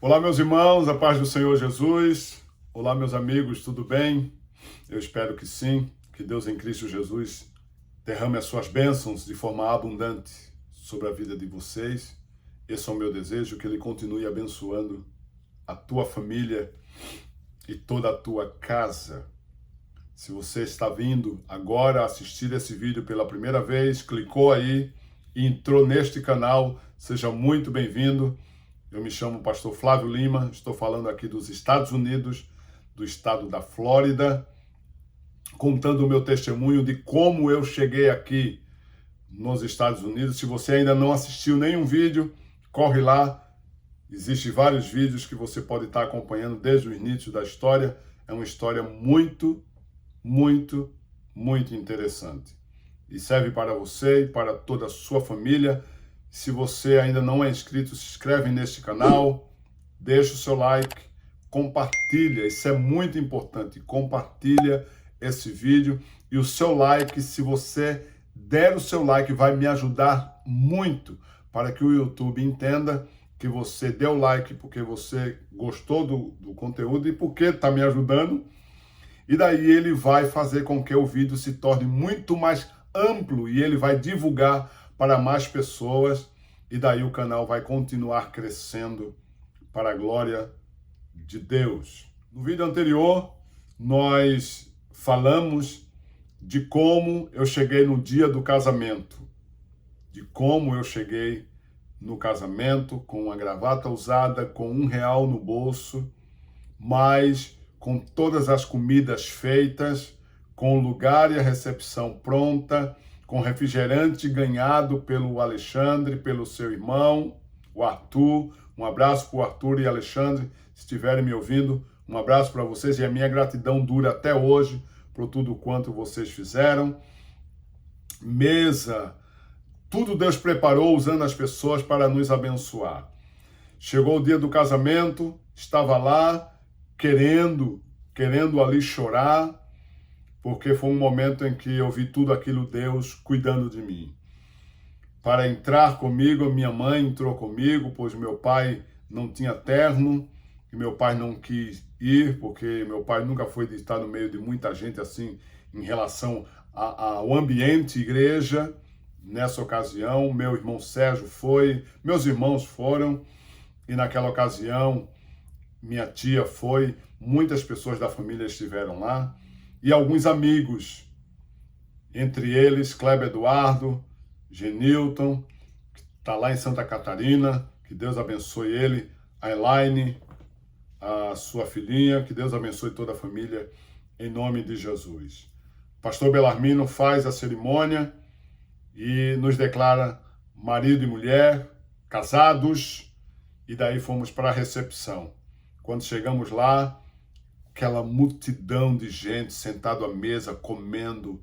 Olá, meus irmãos, a paz do Senhor Jesus. Olá, meus amigos, tudo bem? Eu espero que sim, que Deus em Cristo Jesus derrame as suas bênçãos de forma abundante sobre a vida de vocês. Esse é o meu desejo, que Ele continue abençoando a tua família e toda a tua casa. Se você está vindo agora assistir esse vídeo pela primeira vez, clicou aí e entrou neste canal, seja muito bem-vindo. Eu me chamo Pastor Flávio Lima, estou falando aqui dos Estados Unidos, do estado da Flórida, contando o meu testemunho de como eu cheguei aqui nos Estados Unidos. Se você ainda não assistiu nenhum vídeo, corre lá. Existem vários vídeos que você pode estar acompanhando desde o início da história. É uma história muito interessante. E serve para você e para toda a sua família. Se você ainda não é inscrito, se inscreve neste canal, deixa o seu like, compartilha, isso é muito importante, compartilha esse vídeo. E o seu like, se você der o seu like, vai me ajudar muito para que o YouTube entenda que você deu like porque você gostou do conteúdo e porque está me ajudando. E daí ele vai fazer com que o vídeo se torne muito mais amplo e ele vai divulgar para mais pessoas, e daí o canal vai continuar crescendo para a glória de Deus. No vídeo anterior, nós falamos de como eu cheguei no dia do casamento, de como eu cheguei no casamento com a gravata usada, com R$1 no bolso, mas com todas as comidas feitas, com o lugar e a recepção pronta, com refrigerante ganhado pelo Alexandre, pelo seu irmão, o Arthur. Um abraço para o Arthur e Alexandre, se estiverem me ouvindo. Um abraço para vocês e a minha gratidão dura até hoje por tudo quanto vocês fizeram. Mesa, tudo Deus preparou usando as pessoas para nos abençoar. Chegou o dia do casamento, estava lá querendo ali chorar, porque foi um momento em que eu vi tudo aquilo Deus cuidando de mim. Para entrar comigo, minha mãe entrou comigo, pois meu pai não tinha terno, e meu pai não quis ir, porque meu pai nunca foi de estar no meio de muita gente assim, em relação ao ambiente igreja. Nessa ocasião, meu irmão Sérgio foi, meus irmãos foram, e naquela ocasião, minha tia foi, muitas pessoas da família estiveram lá, e alguns amigos, entre eles Kleber Eduardo, Genilton, que está lá em Santa Catarina, que Deus abençoe ele, a Elaine, a sua filhinha, que Deus abençoe toda a família, em nome de Jesus. O pastor Belarmino faz a cerimônia e nos declara marido e mulher, casados, e daí fomos para a recepção. Quando chegamos lá, aquela multidão de gente sentado à mesa, comendo,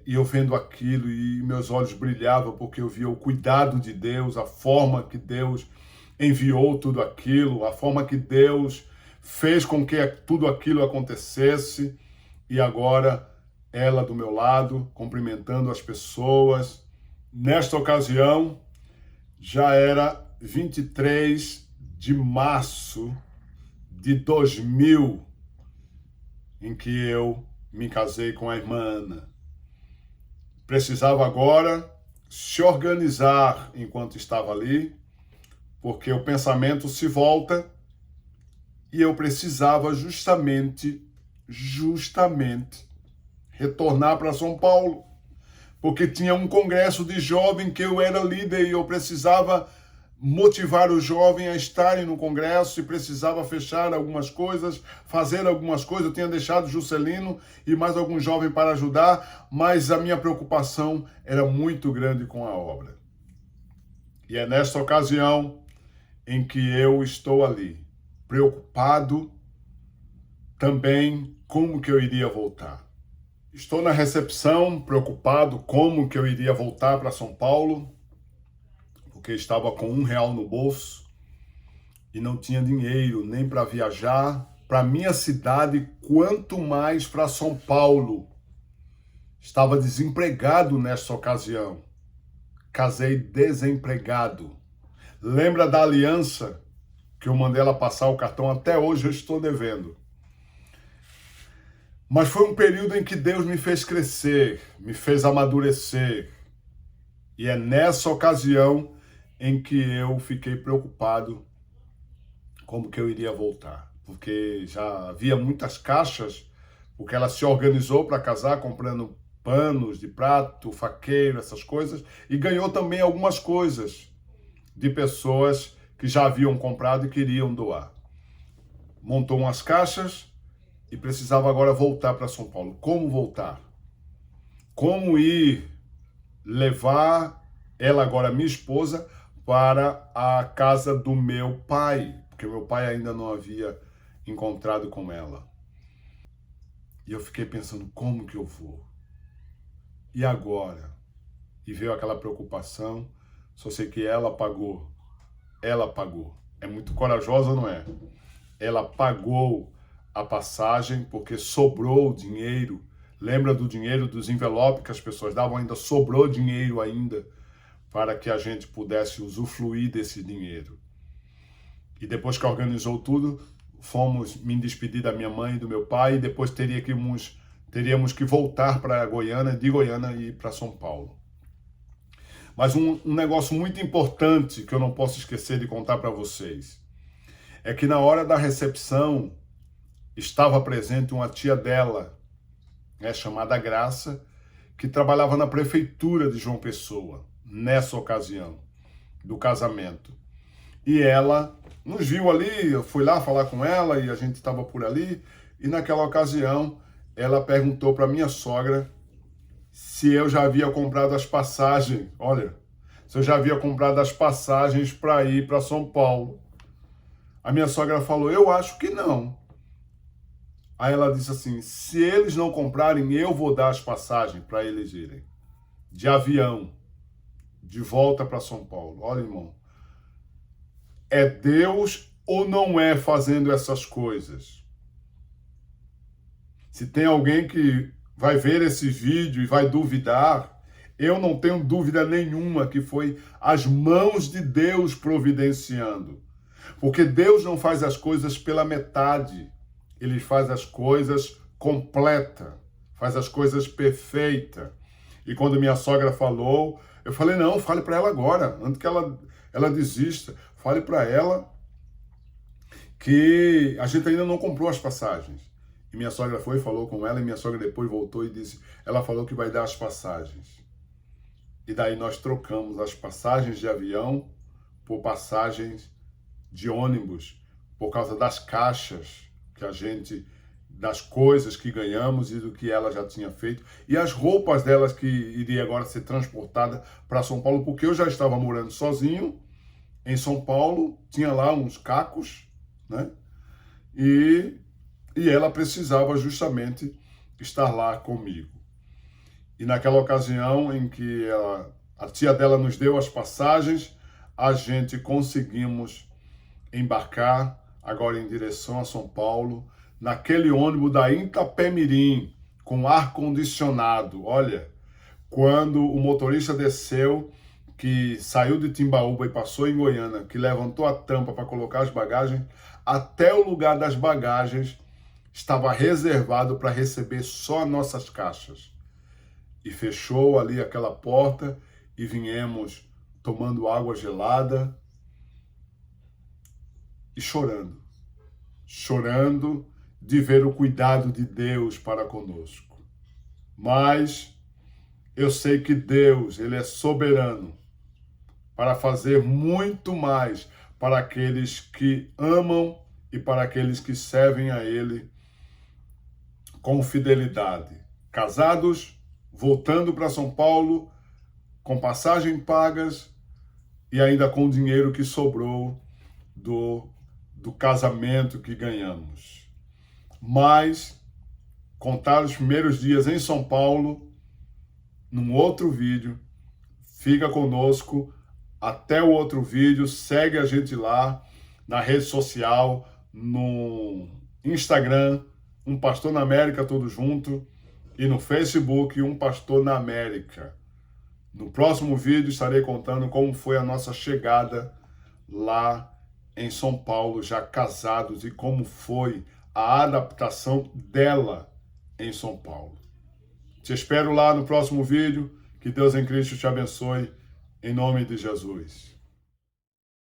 e eu vendo aquilo e meus olhos brilhavam porque eu via o cuidado de Deus, a forma que Deus enviou tudo aquilo, a forma que Deus fez com que tudo aquilo acontecesse, e agora ela do meu lado, cumprimentando as pessoas. Nesta ocasião, já era 23 de março de 2000, em que eu me casei com a irmã Ana. Precisava agora se organizar enquanto estava ali, porque o pensamento se volta, e eu precisava justamente retornar para São Paulo, porque tinha um congresso de jovem que eu era líder e eu precisava motivar o jovem a estarem no congresso e precisava fechar algumas coisas, fazer algumas coisas. Eu tinha deixado Juscelino e mais algum jovem para ajudar, mas a minha preocupação era muito grande com a obra. E é nesta ocasião em que eu estou ali, preocupado também como que eu iria voltar. Estou na recepção, preocupado como que eu iria voltar para São Paulo, porque estava com R$1 no bolso e não tinha dinheiro nem para viajar para minha cidade, quanto mais para São Paulo. Estava desempregado nesta ocasião. Casei desempregado. Lembra da aliança que eu mandei ela passar o cartão? Até hoje eu estou devendo. Mas foi um período em que Deus me fez crescer, me fez amadurecer. E é nessa ocasião em que eu fiquei preocupado como que eu iria voltar. Porque já havia muitas caixas, porque ela se organizou para casar comprando panos de prato, faqueiro, essas coisas, e ganhou também algumas coisas de pessoas que já haviam comprado e queriam doar. Montou umas caixas e precisava agora voltar para São Paulo. Como voltar? Como ir levar ela, agora minha esposa, para a casa do meu pai, porque meu pai ainda não havia encontrado com ela. E eu fiquei pensando, como que eu vou? E agora? E veio aquela preocupação, só sei que ela pagou. Ela pagou. É muito corajosa, não é? Ela pagou a passagem porque sobrou dinheiro. Lembra do dinheiro dos envelopes que as pessoas davam? Ainda sobrou dinheiro ainda para que a gente pudesse usufruir desse dinheiro. E depois que organizou tudo, fomos me despedir da minha mãe e do meu pai, e depois teríamos que voltar para Goiânia, de Goiânia e ir para São Paulo. Mas um negócio muito importante que eu não posso esquecer de contar para vocês é que na hora da recepção estava presente uma tia dela, chamada Graça, que trabalhava na prefeitura de João Pessoa, nessa ocasião do casamento. E ela nos viu ali, eu fui lá falar com ela e a gente estava por ali, e naquela ocasião ela perguntou para minha sogra se eu já havia comprado as passagens, olha, se eu já havia comprado as passagens para ir para São Paulo. A minha sogra falou, eu acho que não. Aí ela disse assim, se eles não comprarem, eu vou dar as passagens para eles irem. De avião, de volta para São Paulo. Olha, irmão, é Deus ou não é fazendo essas coisas? Se tem alguém que vai ver esse vídeo e vai duvidar, eu não tenho dúvida nenhuma que foi as mãos de Deus providenciando. Porque Deus não faz as coisas pela metade. Ele faz as coisas completa, faz as coisas perfeitas. E quando minha sogra falou, eu falei, não, fale para ela agora, antes que ela desista. Fale para ela que a gente ainda não comprou as passagens. E minha sogra foi e falou com ela, e minha sogra depois voltou e disse, ela falou que vai dar as passagens. E daí nós trocamos as passagens de avião por passagens de ônibus, por causa das caixas que a gente, das coisas que ganhamos e do que ela já tinha feito, e as roupas delas que iria agora ser transportada para São Paulo, porque eu já estava morando sozinho em São Paulo, tinha lá uns cacos, né? E ela precisava justamente estar lá comigo. E naquela ocasião em que a tia dela nos deu as passagens, a gente conseguimos embarcar agora em direção a São Paulo, naquele ônibus da Itapemirim, com ar-condicionado. Olha, quando o motorista desceu, que saiu de Timbaúba e passou em Goiânia, que levantou a tampa para colocar as bagagens, até o lugar das bagagens estava reservado para receber só nossas caixas. E fechou ali aquela porta e viemos tomando água gelada e chorando. Chorando de ver o cuidado de Deus para conosco. Mas eu sei que Deus, Ele é soberano para fazer muito mais para aqueles que amam e para aqueles que servem a Ele com fidelidade. Casados, voltando para São Paulo, com passagem pagas e ainda com o dinheiro que sobrou do casamento que ganhamos. Mas contar os primeiros dias em São Paulo, num outro vídeo. Fica conosco até o outro vídeo. Segue a gente lá na rede social, no Instagram, Um Pastor na América, tudo junto, e no Facebook, Um Pastor na América. No próximo vídeo estarei contando como foi a nossa chegada lá em São Paulo, já casados, e como foi a adaptação dela em São Paulo. Te espero lá no próximo vídeo. Que Deus em Cristo te abençoe, em nome de Jesus.